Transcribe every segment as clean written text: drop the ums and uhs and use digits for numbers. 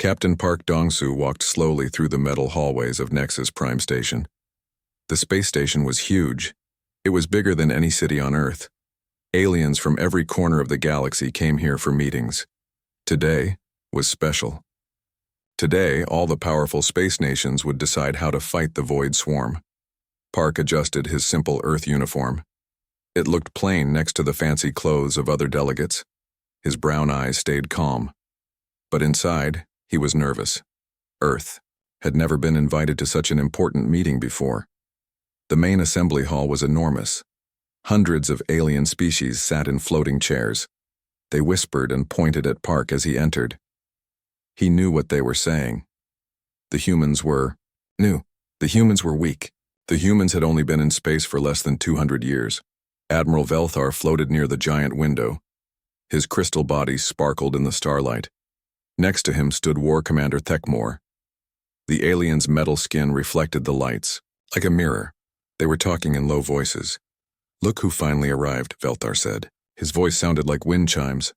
Captain Park Dong-soo walked slowly through the metal hallways of Nexus Prime Station. The space station was huge. It was bigger than any city on Earth. Aliens from every corner of the galaxy came here for meetings. Today was special. Today, all the powerful space nations would decide how to fight the Void Swarm. Park adjusted his simple Earth uniform. It looked plain next to the fancy clothes of other delegates. His brown eyes stayed calm. But inside, he was nervous. Earth had never been invited to such an important meeting before. The main assembly hall was enormous. Hundreds of alien species sat in floating chairs. They whispered and pointed at Park as he entered. He knew what they were saying. The humans were new. The humans were weak. The humans had only been in space for less than 200 years. Admiral Velthar floated near the giant window. His crystal body sparkled in the starlight. Next to him stood War Commander Thekmor. The alien's metal skin reflected the lights, like a mirror. They were talking in low voices. "Look who finally arrived," Velthar said. His voice sounded like wind chimes.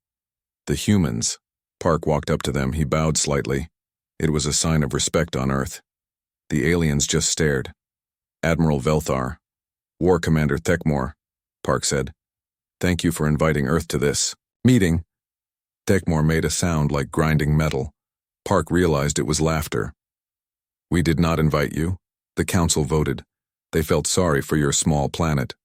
"The humans." Park walked up to them. He bowed slightly. It was a sign of respect on Earth. The aliens just stared. "Admiral Velthar." "War Commander Thekmor," Park said. "Thank you for inviting Earth to this meeting." Thekmor made a sound like grinding metal. Park realized it was laughter. "We did not invite you. The council voted. They felt sorry for your small planet."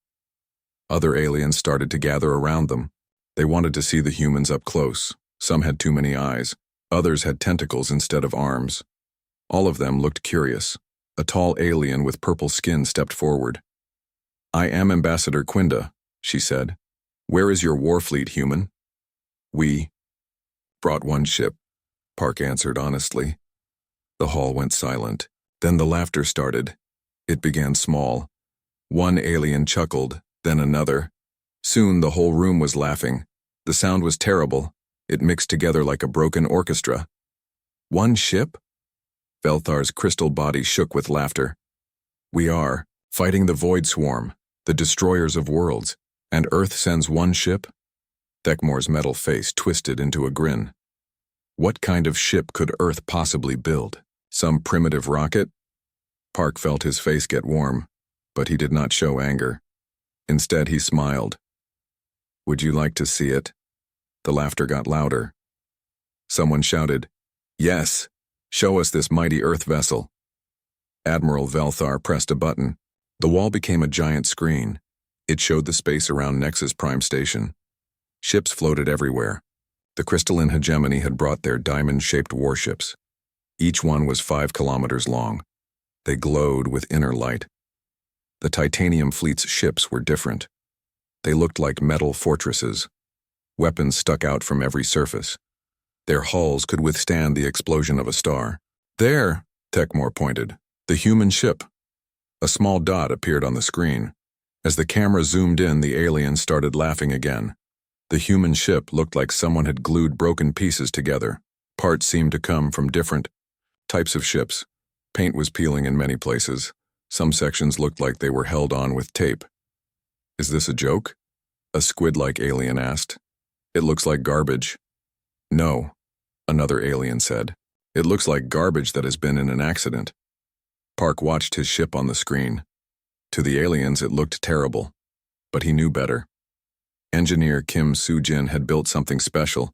Other aliens started to gather around them. They wanted to see the humans up close. Some had too many eyes. Others had tentacles instead of arms. All of them looked curious. A tall alien with purple skin stepped forward. "I am Ambassador Quinda," she said. "Where is your war fleet, human?" "We brought one ship," Park answered honestly. The hall went silent. Then the laughter started. It began small. One alien chuckled, then another. Soon the whole room was laughing. The sound was terrible. It mixed together like a broken orchestra. "One ship?" Velthar's crystal body shook with laughter. "We are fighting the Void Swarm, the destroyers of worlds, and Earth sends one ship?" Thekmor's metal face twisted into a grin. "What kind of ship could Earth possibly build? Some primitive rocket?" Park felt his face get warm, but he did not show anger. Instead, he smiled. "Would you like to see it?" The laughter got louder. Someone shouted, "Yes, show us this mighty Earth vessel." Admiral Velthar pressed a button. The wall became a giant screen. It showed the space around Nexus Prime Station. Ships floated everywhere. The crystalline hegemony had brought their diamond-shaped warships. Each one was 5 kilometers long. They glowed with inner light. The Titanium Fleet's ships were different. They looked like metal fortresses. Weapons stuck out from every surface. Their hulls could withstand the explosion of a star. "There," Thekmor pointed, "the human ship." A small dot appeared on the screen. As the camera zoomed in, the aliens started laughing again. The human ship looked like someone had glued broken pieces together. Parts seemed to come from different types of ships. Paint was peeling in many places. Some sections looked like they were held on with tape. "Is this a joke?" a squid-like alien asked. "It looks like garbage." "No," another alien said. "It looks like garbage that has been in an accident." Park watched his ship on the screen. To the aliens, it looked terrible. But he knew better. Engineer Kim Soo-jin had built something special.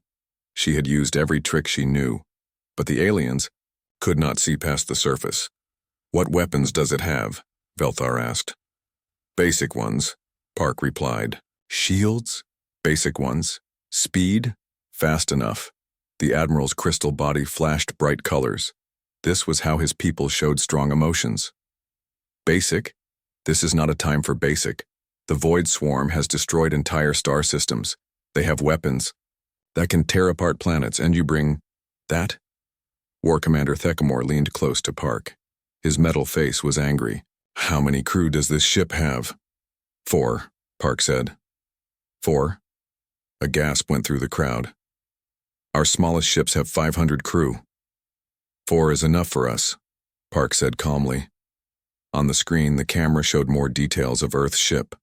She had used every trick she knew. But the aliens could not see past the surface. "What weapons does it have?" Velthar asked. "Basic ones," Park replied. "Shields? Basic ones? Speed? Fast enough." The Admiral's crystal body flashed bright colors. This was how his people showed strong emotions. "Basic? This is not a time for basic. The Void Swarm has destroyed entire star systems. They have weapons that can tear apart planets, and you bring that?" War Commander Thekmor leaned close to Park. His metal face was angry. "How many crew does this ship have?" "4, Park said. "4? A gasp went through the crowd. "Our smallest ships have 500 crew." "4 is enough for us," Park said calmly. On the screen, the camera showed more details of Earth's ship.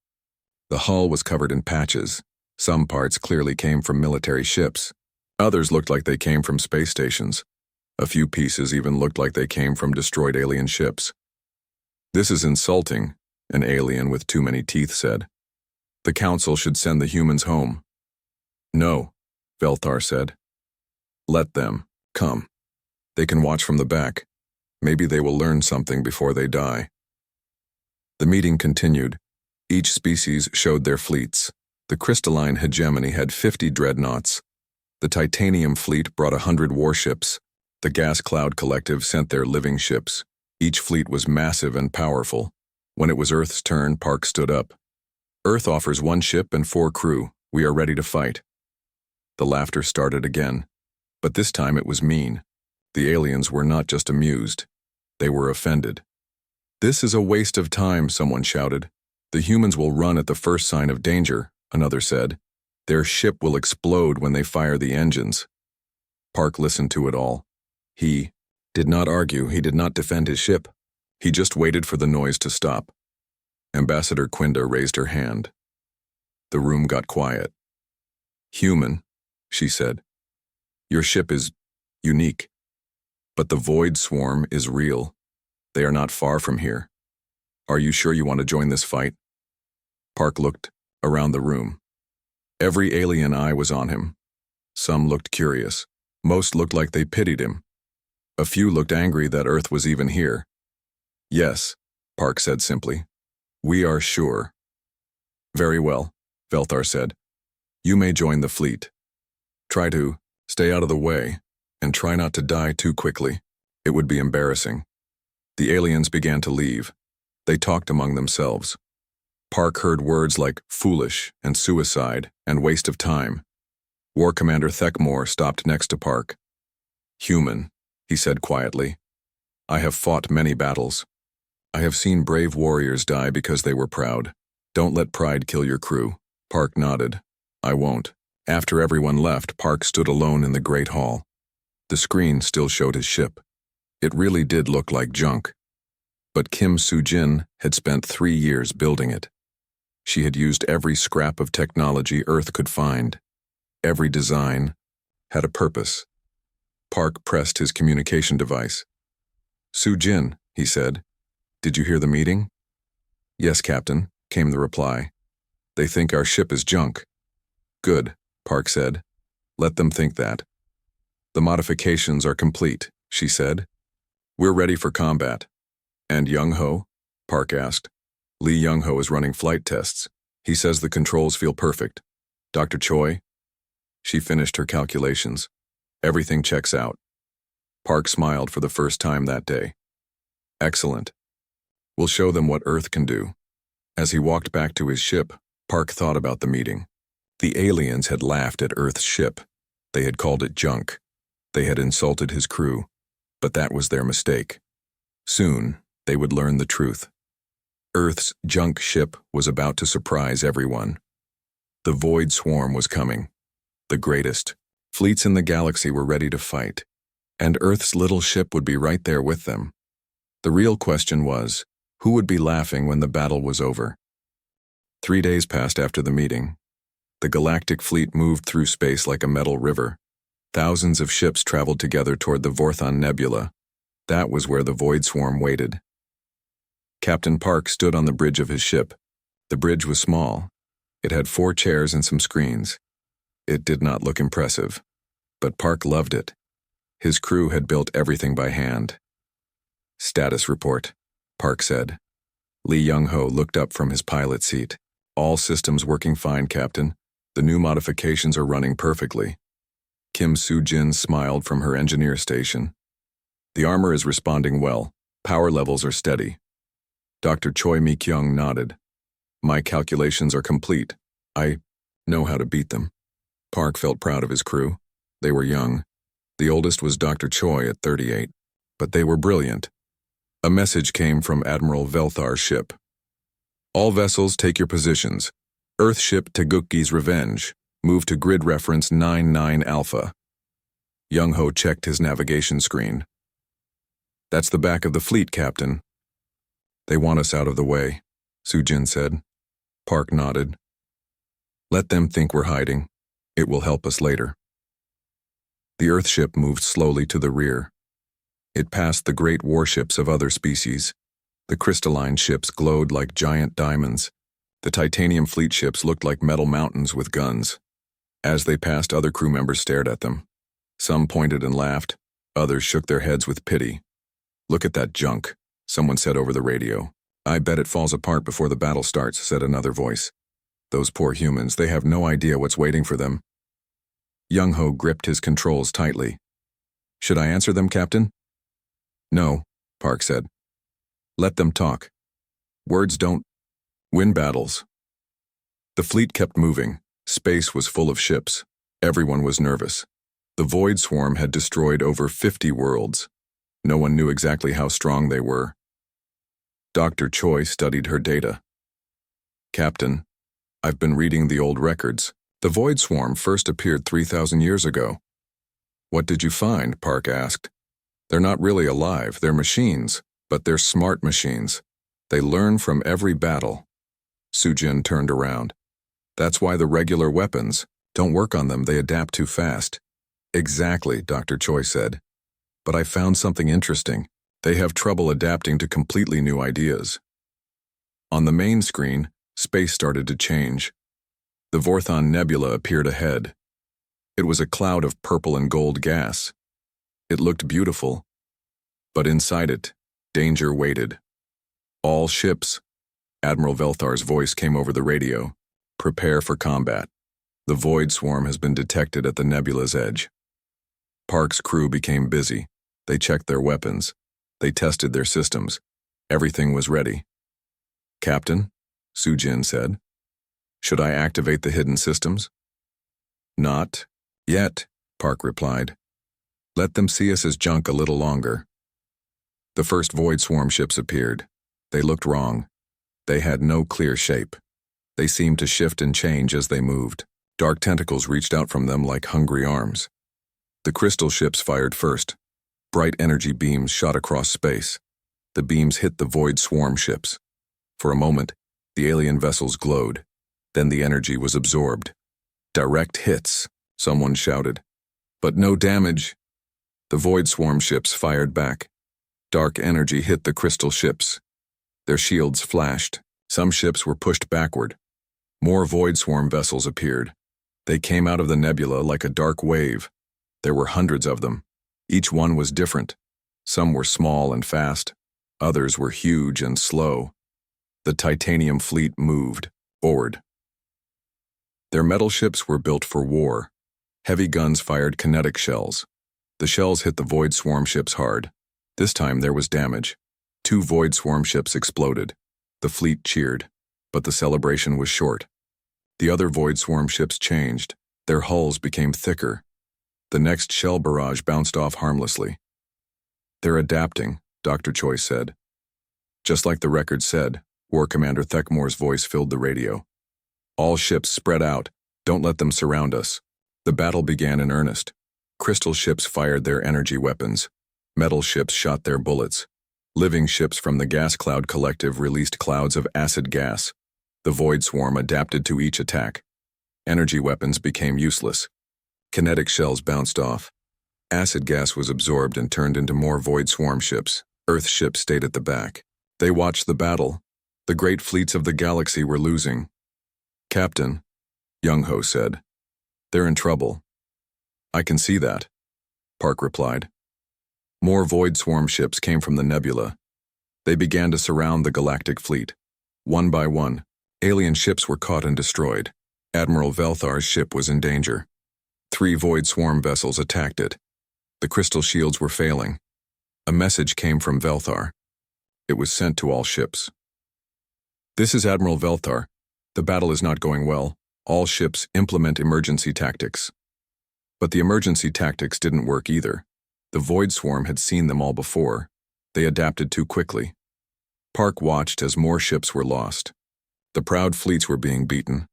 The hull was covered in patches. Some parts clearly came from military ships. Others looked like they came from space stations. A few pieces even looked like they came from destroyed alien ships. "This is insulting," an alien with too many teeth said. "The Council should send the humans home." "No," Velthar said. "Let them come. They can watch from the back. Maybe they will learn something before they die." The meeting continued. Each species showed their fleets. The crystalline hegemony had 50 dreadnoughts. The titanium fleet brought 100 warships. The gas cloud collective sent their living ships. Each fleet was massive and powerful. When it was Earth's turn, Park stood up. "Earth offers 1 ship and 4 crew. We are ready to fight." The laughter started again, but this time it was mean. The aliens were not just amused. They were offended. "This is a waste of time," someone shouted. "The humans will run at the first sign of danger," another said. "Their ship will explode when they fire the engines." Park listened to it all. He did not argue, he did not defend his ship. He just waited for the noise to stop. Ambassador Quinda raised her hand. The room got quiet. "Human," she said. "Your ship is unique. But the Void Swarm is real. They are not far from here. Are you sure you want to join this fight?" Park looked around the room. Every alien eye was on him. Some looked curious. Most looked like they pitied him. A few looked angry that Earth was even here. "Yes," Park said simply. "We are sure." "Very well," Velthar said. "You may join the fleet. Try to stay out of the way, and try not to die too quickly. It would be embarrassing." The aliens began to leave. They talked among themselves. Park heard words like foolish and suicide and waste of time. War Commander Thekmore stopped next to Park. "Human," he said quietly. "I have fought many battles. I have seen brave warriors die because they were proud. Don't let pride kill your crew." Park nodded. "I won't." After everyone left, Park stood alone in the Great Hall. The screen still showed his ship. It really did look like junk. But Kim Soo-jin had spent 3 years building it. She had used every scrap of technology Earth could find. Every design had a purpose. Park pressed his communication device. "Soo-jin," he said, "did you hear the meeting?" "Yes, Captain," came the reply. "They think our ship is junk." "Good," Park said. "Let them think that." "The modifications are complete," she said. "We're ready for combat." "And Young-ho?" Park asked. "Lee Young-ho is running flight tests. He says the controls feel perfect." "Dr. Choi?" She finished her calculations. "Everything checks out." Park smiled for the first time that day. "Excellent. We'll show them what Earth can do." As he walked back to his ship, Park thought about the meeting. The aliens had laughed at Earth's ship. They had called it junk. They had insulted his crew. But that was their mistake. Soon, they would learn the truth. Earth's junk ship was about to surprise everyone. The Void Swarm was coming. The greatest. Fleets in the galaxy were ready to fight. And Earth's little ship would be right there with them. The real question was, who would be laughing when the battle was over? 3 days passed after the meeting. The Galactic fleet moved through space like a metal river. Thousands of ships traveled together toward the Vorthon Nebula. That was where the Void Swarm waited. Captain Park stood on the bridge of his ship. The bridge was small. It had 4 chairs and some screens. It did not look impressive, but Park loved it. His crew had built everything by hand. "Status report," Park said. Lee Young-ho looked up from his pilot seat. "All systems working fine, Captain. The new modifications are running perfectly." Kim Soo-jin smiled from her engineer station. "The armor is responding well. Power levels are steady." Dr. Choi Mi-kyung nodded. "My calculations are complete. I know how to beat them." Park felt proud of his crew. They were young. The oldest was Dr. Choi at 38, but they were brilliant. A message came from Admiral Velthar's ship. "All vessels take your positions. Earth ship Taguki's Revenge. Move to grid reference 99 Alpha." Young-ho checked his navigation screen. "That's the back of the fleet, Captain." "They want us out of the way," Soo-jin said. Park nodded. "Let them think we're hiding. It will help us later." The Earth ship moved slowly to the rear. It passed the great warships of other species. The crystalline ships glowed like giant diamonds. The titanium fleet ships looked like metal mountains with guns. As they passed, other crew members stared at them. Some pointed and laughed. Others shook their heads with pity. "Look at that junk," someone said over the radio. "I bet it falls apart before the battle starts," said another voice. "Those poor humans, they have no idea what's waiting for them." Young-Ho gripped his controls tightly. "Should I answer them, Captain?" "No," Park said. "Let them talk. Words don't win battles." The fleet kept moving. Space was full of ships. Everyone was nervous. The Void Swarm had destroyed over 50 worlds. No one knew exactly how strong they were. Dr. Choi studied her data. "Captain, I've been reading the old records. The Void Swarm first appeared 3,000 years ago." "What did you find?" Park asked. "They're not really alive, they're machines, but they're smart machines. They learn from every battle." Sujin turned around. "That's why the regular weapons don't work on them, they adapt too fast." "Exactly," Dr. Choi said. "But I found something interesting. They have trouble adapting to completely new ideas." On the main screen, space started to change. The Vorthon Nebula appeared ahead. It was a cloud of purple and gold gas. It looked beautiful, but inside it, danger waited. "All ships," Admiral Velthar's voice came over the radio. "Prepare for combat. The Void Swarm has been detected at the nebula's edge." Park's crew became busy. They checked their weapons. They tested their systems. Everything was ready. "Captain," Sujin said, "should I activate the hidden systems?" "Not yet," Park replied. "Let them see us as junk a little longer." The first Void Swarm ships appeared. They looked wrong. They had no clear shape. They seemed to shift and change as they moved. Dark tentacles reached out from them like hungry arms. The crystal ships fired first. Bright energy beams shot across space. The beams hit the Void Swarm ships. For a moment, the alien vessels glowed. Then the energy was absorbed. "Direct hits," someone shouted. "But no damage." The Void Swarm ships fired back. Dark energy hit the crystal ships. Their shields flashed. Some ships were pushed backward. More Void Swarm vessels appeared. They came out of the nebula like a dark wave. There were hundreds of them. Each one was different. Some were small and fast. Others were huge and slow. The titanium fleet moved forward. Their metal ships were built for war. Heavy guns fired kinetic shells. The shells hit the Void Swarm ships hard. This time there was damage. 2 Void Swarm ships exploded. The fleet cheered, but the celebration was short. The other Void Swarm ships changed. Their hulls became thicker. The next shell barrage bounced off harmlessly. "They're adapting," Dr. Choi said. Just like the record said, War Commander Thekmore's voice filled the radio. "All ships spread out. Don't let them surround us." The battle began in earnest. Crystal ships fired their energy weapons. Metal ships shot their bullets. Living ships from the Gas Cloud Collective released clouds of acid gas. The Void Swarm adapted to each attack. Energy weapons became useless. Kinetic shells bounced off. Acid gas was absorbed and turned into more Void Swarm ships. Earth ships stayed at the back. They watched the battle. The great fleets of the galaxy were losing. "Captain," Young-Ho said, "they're in trouble." "I can see that," Park replied. More Void Swarm ships came from the nebula. They began to surround the Galactic fleet. One by one, alien ships were caught and destroyed. Admiral Velthar's ship was in danger. 3 Void Swarm vessels attacked it. The crystal shields were failing. A message came from Velthar. It was sent to all ships. "This is Admiral Velthar. The battle is not going well. All ships implement emergency tactics." But the emergency tactics didn't work either. The Void Swarm had seen them all before. They adapted too quickly. Park watched as more ships were lost. The proud fleets were being beaten.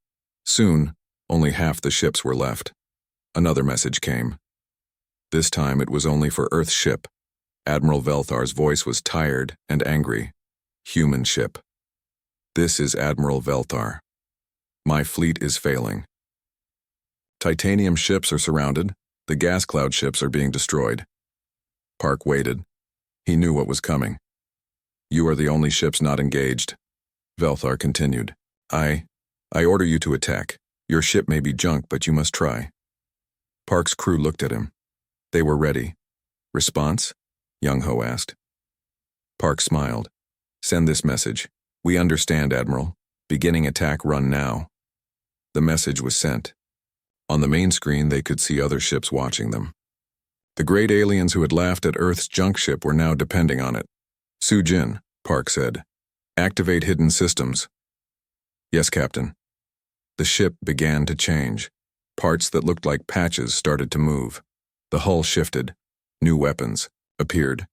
Soon, only half the ships were left. Another message came. This time it was only for Earth's ship. Admiral Velthar's voice was tired and angry. "Human ship. This is Admiral Velthar. My fleet is failing. Titanium ships are surrounded. The gas cloud ships are being destroyed." Park waited. He knew what was coming. You are the only ships not engaged. Velthar continued. I order you to attack. Your ship may be junk, but you must try. Park's crew looked at him. They were ready. Response? Young Ho asked. Park smiled. Send this message. We understand, Admiral. Beginning attack run now. The message was sent. On the main screen, they could see other ships watching them. The great aliens who had laughed at Earth's junk ship were now depending on it. Su-Jin, Park said. Activate hidden systems. Yes, Captain. The ship began to change. Parts that looked like patches started to move. The hull shifted. New weapons appeared.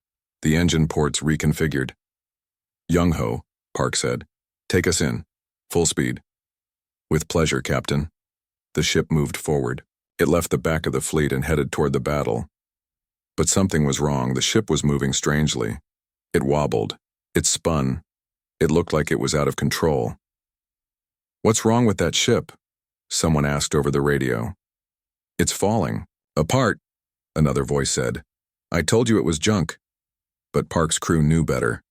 The engine ports reconfigured. Young Ho, Park said. Take us in. Full speed. With pleasure, Captain. The ship moved forward. It left the back of the fleet and headed toward the battle. But something was wrong. The ship was moving strangely. It wobbled. It spun. It looked like it was out of control. What's wrong with that ship? Someone asked over the radio. It's falling. Apart, another voice said. I told you it was junk. But Park's crew knew better.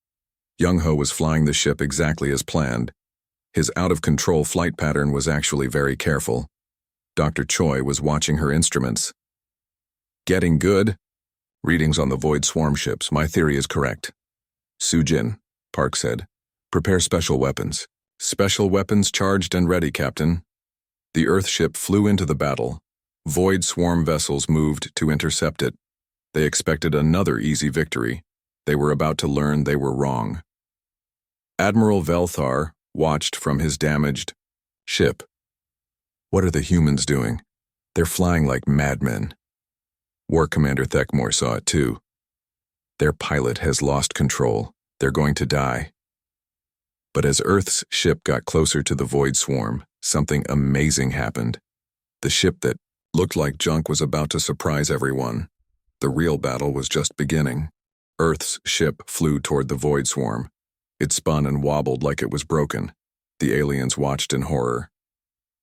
Young Ho was flying the ship exactly as planned. His out-of-control flight pattern was actually very careful. Dr. Choi was watching her instruments. Getting good? Readings on the Void Swarm ships. My theory is correct. Su-Jin, Park said. Prepare special weapons. Special weapons charged and ready, Captain. The Earth ship flew into the battle. Void Swarm vessels moved to intercept it. They expected another easy victory. They were about to learn they were wrong. Admiral Velthar watched from his damaged ship. What are the humans doing? They're flying like madmen. War Commander Thekmore saw it too. Their pilot has lost control. They're going to die. But as Earth's ship got closer to the Void Swarm, something amazing happened. The ship that looked like junk was about to surprise everyone. The real battle was just beginning. Earth's ship flew toward the Void Swarm. It spun and wobbled like it was broken. The aliens watched in horror.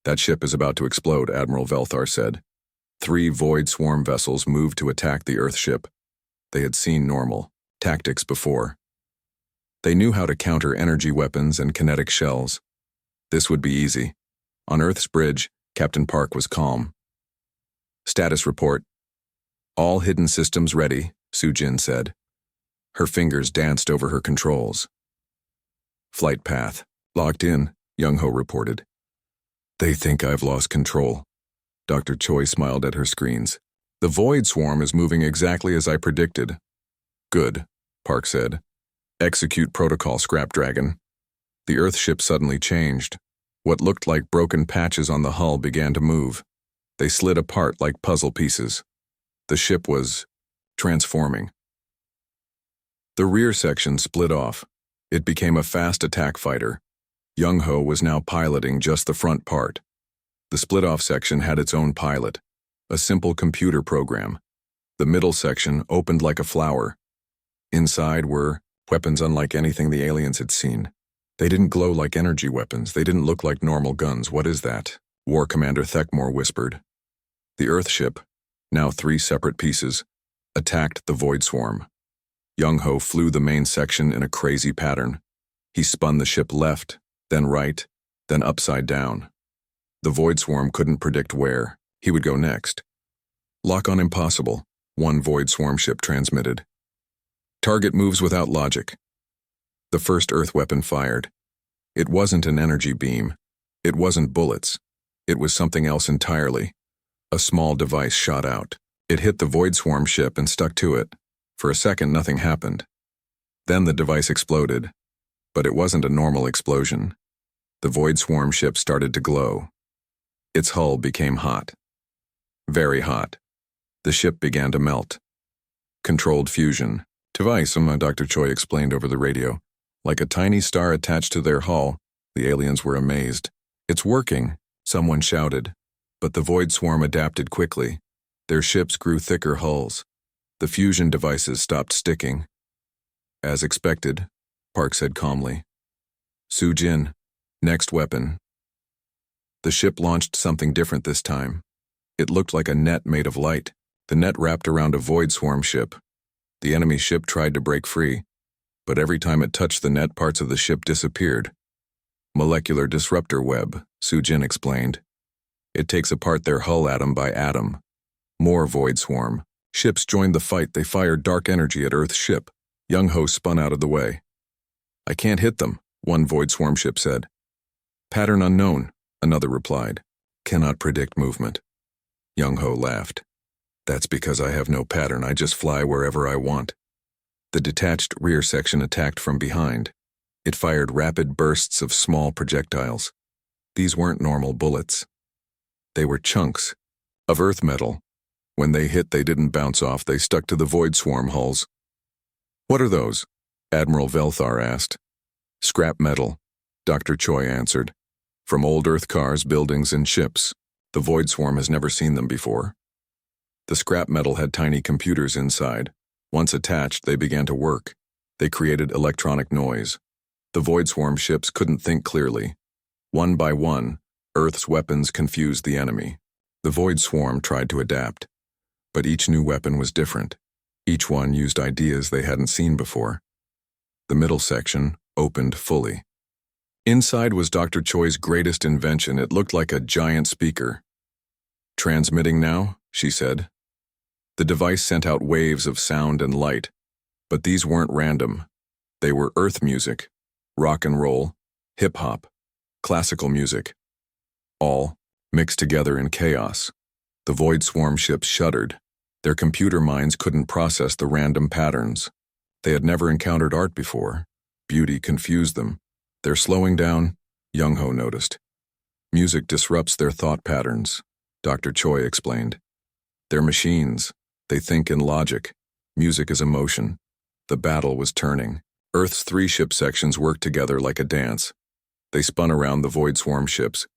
That ship is about to explode, Admiral Velthar said. 3 Void Swarm vessels moved to attack the Earth ship. They had seen normal tactics before. They knew how to counter energy weapons and kinetic shells. This would be easy. On Earth's bridge, Captain Park was calm. Status report. All hidden systems ready, Su-Jin said. Her fingers danced over her controls. Flight path. Locked in, Young Ho reported. They think I've lost control. Dr. Choi smiled at her screens. The Void Swarm is moving exactly as I predicted. Good, Park said. Execute protocol, Scrap Dragon. The Earth ship suddenly changed. What looked like broken patches on the hull began to move. They slid apart like puzzle pieces. The ship was transforming. The rear section split off. It became a fast attack fighter. Young Ho was now piloting just the front part. The split-off section had its own pilot, a simple computer program. The middle section opened like a flower. Inside were weapons unlike anything the aliens had seen. They didn't glow like energy weapons. They didn't look like normal guns. What is that? War Commander Thekmore whispered. The Earth ship, now 3 separate pieces, attacked the Void Swarm. Young Ho flew the main section in a crazy pattern. He spun the ship left, then right, then upside down. The Void Swarm couldn't predict where he would go next. Lock on impossible, one Void Swarm ship transmitted. Target moves without logic. The first Earth weapon fired. It wasn't an energy beam. It wasn't bullets. It was something else entirely. A small device shot out. It hit the Void Swarm ship and stuck to it. For a second, nothing happened. Then the device exploded. But it wasn't a normal explosion. The Void Swarm ship started to glow. Its hull became hot. Very hot. The ship began to melt. Controlled fusion. Device, Dr. Choi explained over the radio. Like a tiny star attached to their hull, the aliens were amazed. It's working, someone shouted. But the Void Swarm adapted quickly. Their ships grew thicker hulls. The fusion devices stopped sticking. As expected, Park said calmly. Su-Jin, next weapon. The ship launched something different this time. It looked like a net made of light. The net wrapped around a Void Swarm ship. The enemy ship tried to break free, but every time it touched the net, parts of the ship disappeared. Molecular disruptor web, Sujin explained. It takes apart their hull atom by atom. More void swarm. Ships joined the fight. They fired dark energy at Earth's ship. Young-ho spun out of the way. I can't hit them, one void swarm ship said. Pattern unknown, another replied. Cannot predict movement. Young-ho laughed. That's because I have no pattern. I just fly wherever I want. The detached rear section attacked from behind. It fired rapid bursts of small projectiles. These weren't normal bullets. They were chunks of earth metal. When they hit, they didn't bounce off. They stuck to the void swarm hulls. What are those? Admiral Velthar asked. Scrap metal, Dr. Choi answered. From old Earth cars, buildings, and ships. The void swarm has never seen them before. The scrap metal had tiny computers inside. Once attached, they began to work. They created electronic noise. The void swarm ships couldn't think clearly. One by one, Earth's weapons confused the enemy. The void swarm tried to adapt. But each new weapon was different. Each one used ideas they hadn't seen before. The middle section opened fully. Inside was Dr. Choi's greatest invention. It looked like a giant speaker. Transmitting now, she said. The device sent out waves of sound and light, but these weren't random. They were Earth music, rock and roll, hip-hop, classical music, all mixed together in chaos. The void swarm ships shuddered. Their computer minds couldn't process the random patterns. They had never encountered art before. Beauty confused them. They're slowing down, Young-ho noticed. Music disrupts their thought patterns, Dr. Choi explained. They're machines. They think in logic. Music is emotion. The battle was turning. Earth's 3 ship sections worked together like a dance. They spun around the void swarm ships.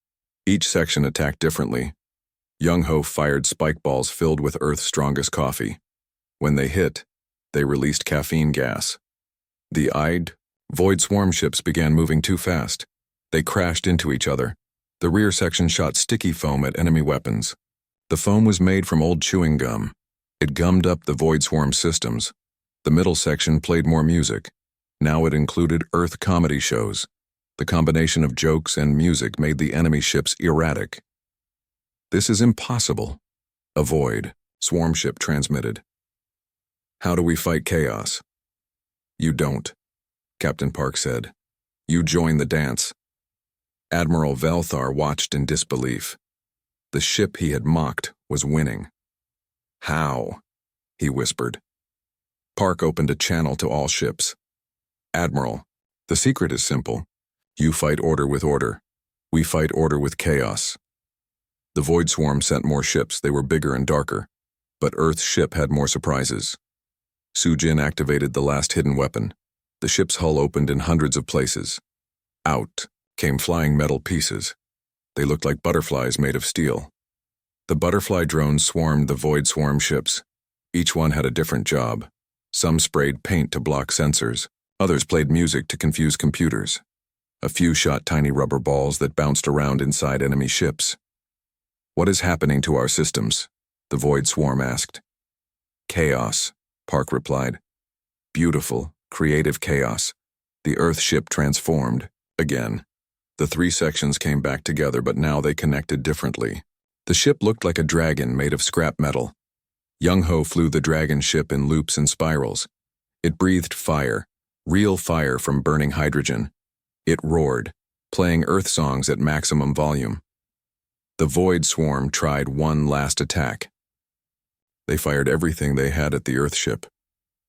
Each section attacked differently. Young-ho fired spike balls filled with Earth's strongest coffee. When they hit, they released caffeine gas. The void swarm ships began moving too fast. They crashed into each other. The rear section shot sticky foam at enemy weapons. The foam was made from old chewing gum. It gummed up the void swarm systems. The middle section played more music. Now it included Earth comedy shows. The combination of jokes and music made the enemy ships erratic. This is impossible. A void swarm ship transmitted. How do we fight chaos? You don't, Captain Park said. You join the dance. Admiral Velthar watched in disbelief. The ship he had mocked was winning. How? He whispered. Park opened a channel to all ships. Admiral, the secret is simple. You fight order with order. We fight order with chaos. The void swarm sent more ships. They were bigger and darker. But Earth's ship had more surprises. Sujin activated the last hidden weapon. The ship's hull opened in hundreds of places. Out came flying metal pieces. They looked like butterflies made of steel. The butterfly drones swarmed the void swarm ships. Each one had a different job. Some sprayed paint to block sensors. Others played music to confuse computers. A few shot tiny rubber balls that bounced around inside enemy ships. What is happening to our systems? The void swarm asked. Chaos, Park replied. Beautiful, creative chaos. The Earth ship transformed, again. The 3 sections came back together, but now they connected differently. The ship looked like a dragon made of scrap metal. Young-ho flew the dragon ship in loops and spirals. It breathed fire, real fire from burning hydrogen. It roared, playing Earth songs at maximum volume. The void swarm tried one last attack. They fired everything they had at the Earth ship.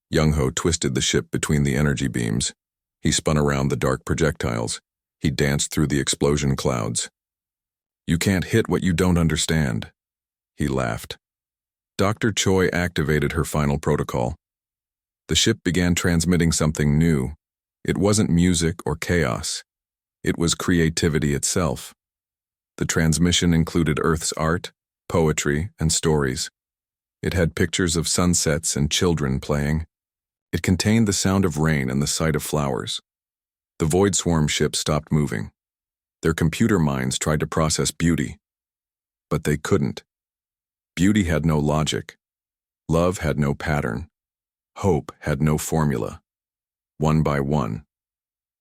Young-ho twisted the ship between the energy beams. He spun around the dark projectiles. He danced through the explosion clouds. You can't hit what you don't understand. He laughed. Dr. Choi activated her final protocol. The ship began transmitting something new. It wasn't music or chaos. It was creativity itself. The transmission included Earth's art, poetry, and stories. It had pictures of sunsets and children playing. It contained the sound of rain and the sight of flowers. The void swarm ship stopped moving. Their computer minds tried to process beauty, but they couldn't. Beauty had no logic. Love had no pattern. Hope had no formula. One by one.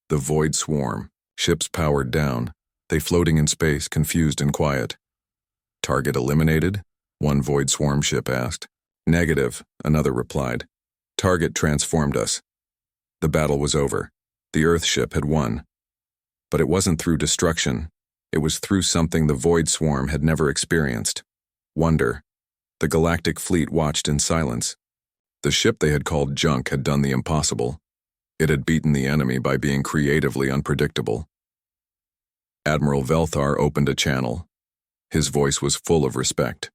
The void swarm, ships powered down, they floating in space, confused and quiet. Target eliminated? One void swarm ship asked. Negative, another replied. Target transformed us. The battle was over. The Earth ship had won. But it wasn't through destruction. It was through something the void swarm had never experienced. Wonder. The Galactic fleet watched in silence. The ship they had called junk had done the impossible. It had beaten the enemy by being creatively unpredictable. Admiral Velthar opened a channel. His voice was full of respect.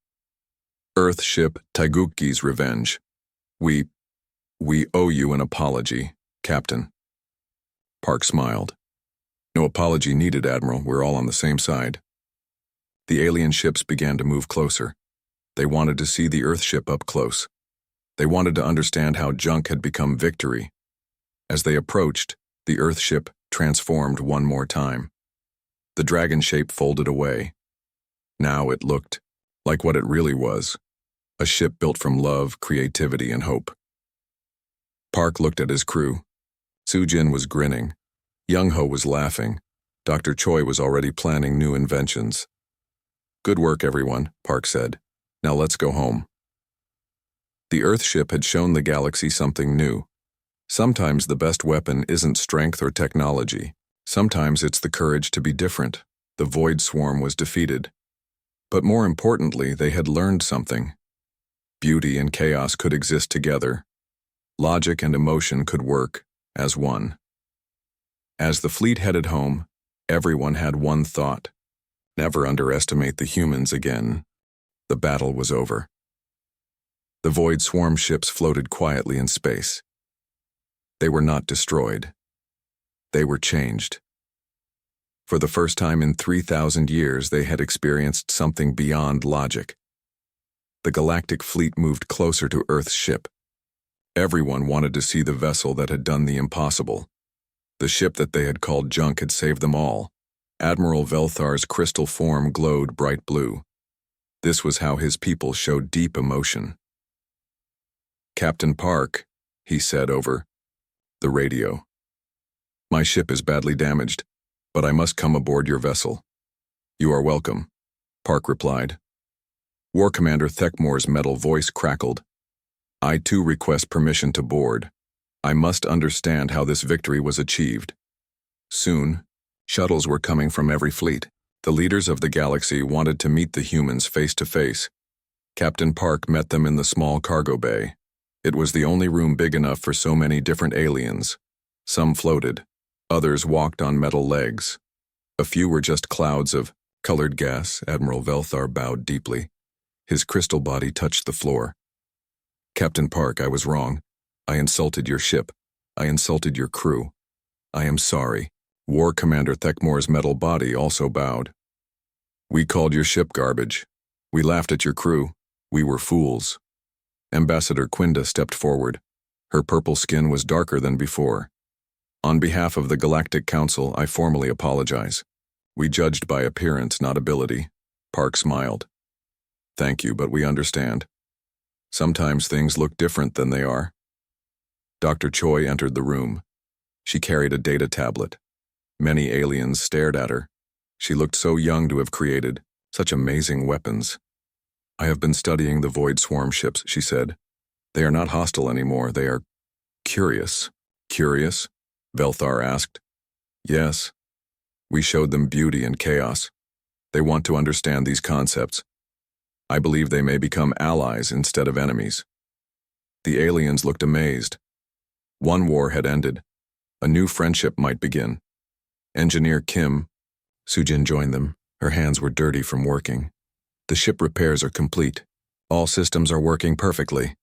Earth ship Taigukgi's revenge. We owe you an apology, Captain. Park smiled. No apology needed, Admiral. We're all on the same side. The alien ships began to move closer. They wanted to see the Earth ship up close. They wanted to understand how junk had become victory. As they approached, the Earth ship transformed one more time. The dragon shape folded away. Now it looked like what it really was, a ship built from love, creativity, and hope. Park looked at his crew. Sujin was grinning. Young Ho was laughing. Dr. Choi was already planning new inventions. Good work, everyone, Park said. Now let's go home. The Earth ship had shown the galaxy something new. Sometimes the best weapon isn't strength or technology. Sometimes it's the courage to be different. The void swarm was defeated. But more importantly, they had learned something. Beauty and chaos could exist together. Logic and emotion could work as one. As the fleet headed home, everyone had one thought. Never underestimate the humans again. The battle was over. The void swarm ships floated quietly in space. They were not destroyed. They were changed. For the first time in 3,000 years, they had experienced something beyond logic. The Galactic fleet moved closer to Earth's ship. Everyone wanted to see the vessel that had done the impossible. The ship that they had called junk had saved them all. Admiral Velthar's crystal form glowed bright blue. This was how his people showed deep emotion. Captain Park, he said over the radio. My ship is badly damaged, but I must come aboard your vessel. You are welcome, Park replied. War Commander Thekmore's metal voice crackled. I too request permission to board. I must understand how this victory was achieved. Soon, shuttles were coming from every fleet. The leaders of the galaxy wanted to meet the humans face to face. Captain Park met them in the small cargo bay. It was the only room big enough for so many different aliens. Some floated. Others walked on metal legs. A few were just clouds of colored gas. Admiral Velthar bowed deeply. His crystal body touched the floor. Captain Park, I was wrong. I insulted your ship. I insulted your crew. I am sorry. War Commander Thekmore's metal body also bowed. We called your ship garbage. We laughed at your crew. We were fools. Ambassador Quinda stepped forward. Her purple skin was darker than before. On behalf of the Galactic Council, I formally apologize. We judged by appearance, not ability. Park smiled. Thank you, but we understand. Sometimes things look different than they are. Dr. Choi entered the room. She carried a data tablet. Many aliens stared at her. She looked so young to have created such amazing weapons. I have been studying the void swarm ships, she said. They are not hostile anymore, they are curious. Curious? Velthar asked. Yes. We showed them beauty and chaos. They want to understand these concepts. I believe they may become allies instead of enemies. The aliens looked amazed. One war had ended. A new friendship might begin. Engineer Kim, Sujin joined them. Her hands were dirty from working. The ship repairs are complete. All systems are working perfectly.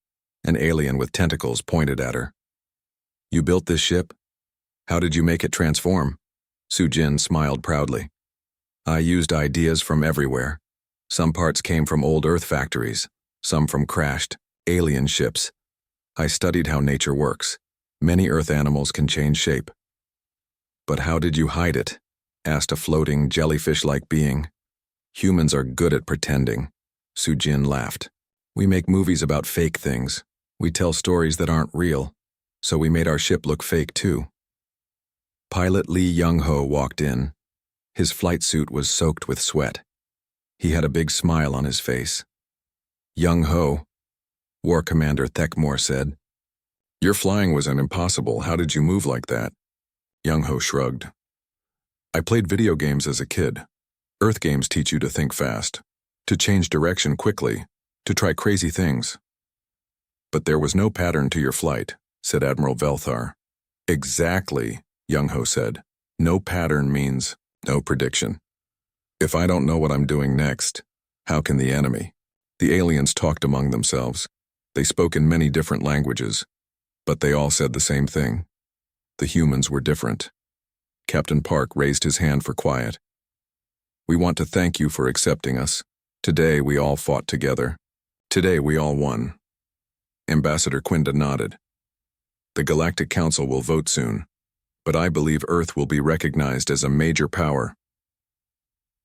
An alien with tentacles pointed at her. You built this ship? How did you make it transform? Sujin smiled proudly. I used ideas from everywhere. Some parts came from old Earth factories, some from crashed alien ships. I studied how nature works. Many Earth animals can change shape. But how did you hide it? Asked a floating, jellyfish-like being. Humans are good at pretending. Sujin laughed. We make movies about fake things. We tell stories that aren't real, so we made our ship look fake too. Pilot Lee Young-ho walked in. His flight suit was soaked with sweat. He had a big smile on his face. Young-ho, War Commander Thekmore said. Your flying was impossible. How did you move like that? Young-ho shrugged. I played video games as a kid. Earth games teach you to think fast, to change direction quickly, to try crazy things. But there was no pattern to your flight, said Admiral Velthar. Exactly, Young-ho said. No pattern means no prediction. If I don't know what I'm doing next, how can the enemy? The aliens talked among themselves. They spoke in many different languages, but they all said the same thing. The humans were different. Captain Park raised his hand for quiet. We want to thank you for accepting us. Today we all fought together. Today we all won. Ambassador Quinda nodded. The Galactic Council will vote soon, but I believe Earth will be recognized as a major power.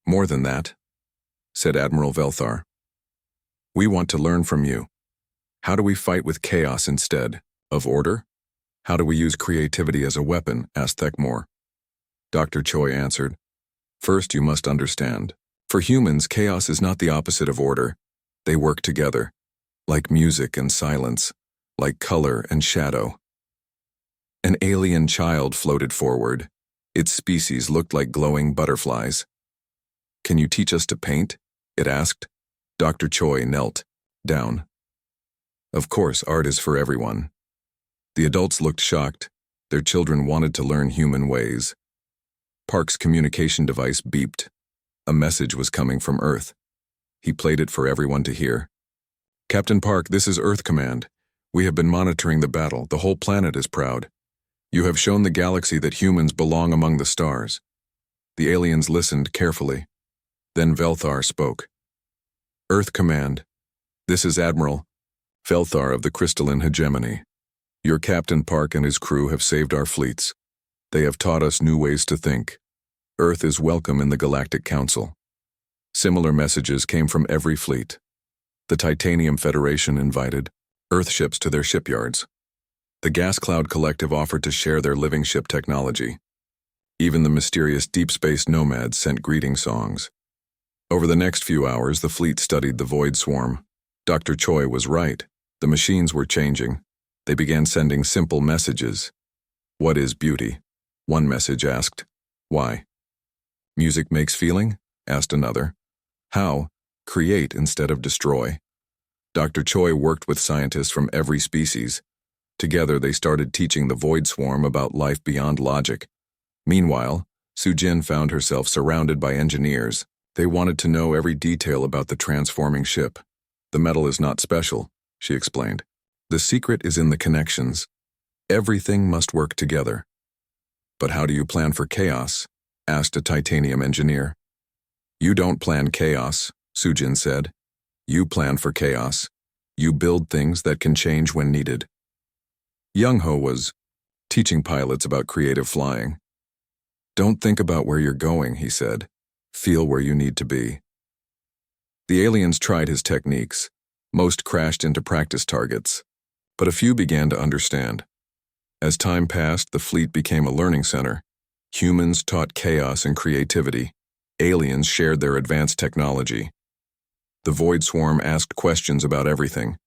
More than that, said Admiral Velthar. We want to learn from you. How do we fight with chaos instead of order? How do we use creativity as a weapon? Asked Thekmore. Dr. Choi answered. First, you must understand. For humans, chaos is not the opposite of order. They work together, like music and silence, like color and shadow. An alien child floated forward. Its species looked like glowing butterflies. Can you teach us to paint? It asked. Dr. Choi knelt down. Of course, art is for everyone. The adults looked shocked. Their children wanted to learn human ways. Park's communication device beeped. A message was coming from Earth. He played it for everyone to hear. Captain Park, this is Earth Command. We have been monitoring the battle. The whole planet is proud. You have shown the galaxy that humans belong among the stars. The aliens listened carefully. Then Velthar spoke. Earth Command, this is Admiral Velthar of the Crystalline Hegemony. Your Captain Park and his crew have saved our fleets. They have taught us new ways to think. Earth is welcome in the Galactic Council. Similar messages came from every fleet. The Titanium Federation invited Earth ships to their shipyards. The Gas Cloud Collective offered to share their living ship technology. Even the mysterious deep space nomads sent greeting songs. Over the next few hours, the fleet studied the Void Swarm. Dr. Choi was right. The machines were changing. They began sending simple messages. What is beauty? One message asked. Why? Music makes feeling? Asked another. How? Create instead of destroy. Dr. Choi worked with scientists from every species. Together they started teaching the Void Swarm about life beyond logic. Meanwhile, Sujin found herself surrounded by engineers. They wanted to know every detail about the transforming ship. The metal is not special, she explained. The secret is in the connections. Everything must work together. But how do you plan for chaos? Asked a titanium engineer. You don't plan chaos, Sujin said. You plan for chaos. You build things that can change when needed. Young-ho was teaching pilots about creative flying. Don't think about where you're going, he said. Feel where you need to be. The aliens tried his techniques. Most crashed into practice targets. But a few began to understand. As time passed, the fleet became a learning center. Humans taught chaos and creativity. Aliens shared their advanced technology. The Void Swarm asked questions about everything.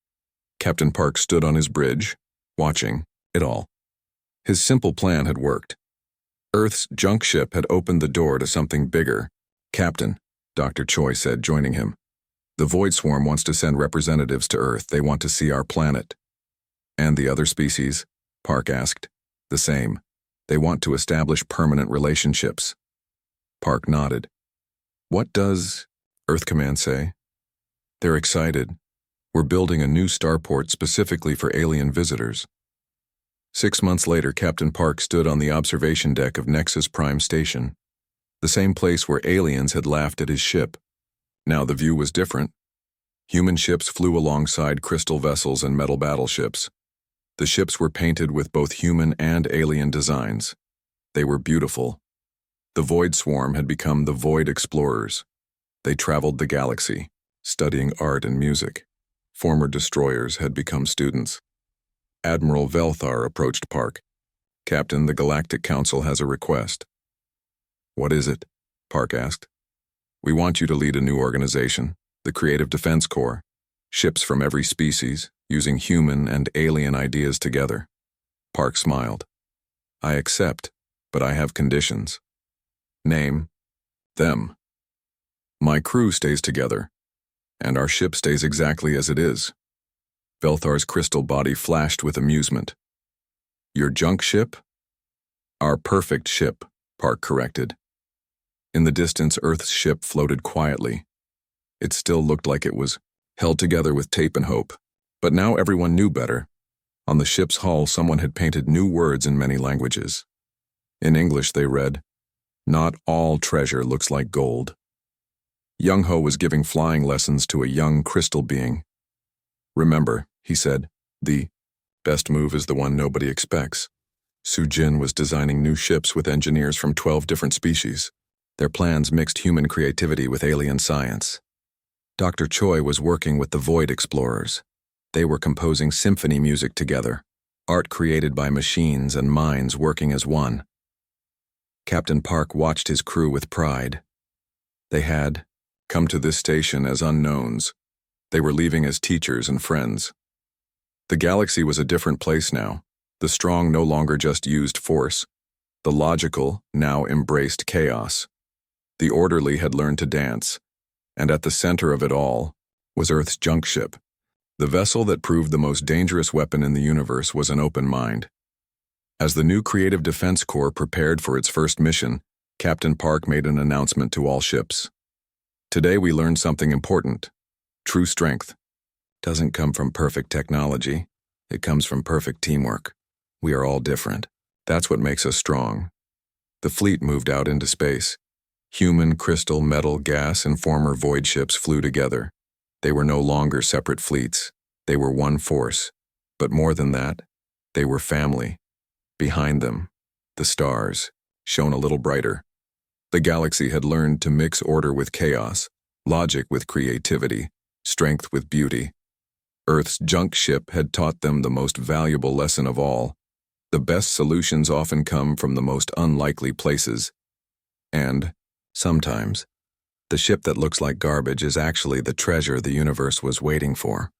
Captain Park stood on his bridge, watching it all. His simple plan had worked. Earth's junk ship had opened the door to something bigger. Captain, Dr. Choi said, joining him. The Void Swarm wants to send representatives to Earth. They want to see our planet. And the other species? Park asked. The same. They want to establish permanent relationships. Park nodded. What does Earth Command say? They're excited. We're building a new starport specifically for alien visitors. 6 months later, Captain Park stood on the observation deck of Nexus Prime Station, the same place where aliens had laughed at his ship. Now the view was different. Human ships flew alongside crystal vessels and metal battleships. The ships were painted with both human and alien designs. They were beautiful. The Void Swarm had become the Void Explorers. They traveled the galaxy, studying art and music. Former destroyers had become students. Admiral Velthar approached Park. "Captain, the Galactic Council has a request." "What is it?" Park asked. "We want you to lead a new organization, the Creative Defense Corps. Ships from every species, using human and alien ideas together." Park smiled. "I accept, but I have conditions." "Name them." "My crew stays together, and our ship stays exactly as it is." Velthar's crystal body flashed with amusement. "Your junk ship?" "Our perfect ship," Park corrected. In the distance, Earth's ship floated quietly. It still looked like it was held together with tape and hope, but now everyone knew better. On the ship's hull, someone had painted new words in many languages. In English, they read, "Not all treasure looks like gold." Young Ho was giving flying lessons to a young crystal being. "Remember," he said, "the best move is the one nobody expects." Su Jin was designing new ships with engineers from 12 different species. Their plans mixed human creativity with alien science. Dr. Choi was working with the Void Explorers. They were composing symphony music together, art created by machines and minds working as one. Captain Park watched his crew with pride. They had come to this station as unknowns. They were leaving as teachers and friends. The galaxy was a different place now. The strong no longer just used force. The logical now embraced chaos. The orderly had learned to dance, and at the center of it all was Earth's junk ship. The vessel that proved the most dangerous weapon in the universe was an open mind. As the new Creative Defense Corps prepared for its first mission, Captain Park made an announcement to all ships. "Today we learned something important. True strength doesn't come from perfect technology. It comes from perfect teamwork. We are all different. That's what makes us strong." The fleet moved out into space. Human, crystal, metal, gas, and former void ships flew together. They were no longer separate fleets. They were one force. But more than that, they were family. Behind them, the stars shone a little brighter. The galaxy had learned to mix order with chaos, logic with creativity, strength with beauty. Earth's junk ship had taught them the most valuable lesson of all. The best solutions often come from the most unlikely places. And, sometimes, the ship that looks like garbage is actually the treasure the universe was waiting for.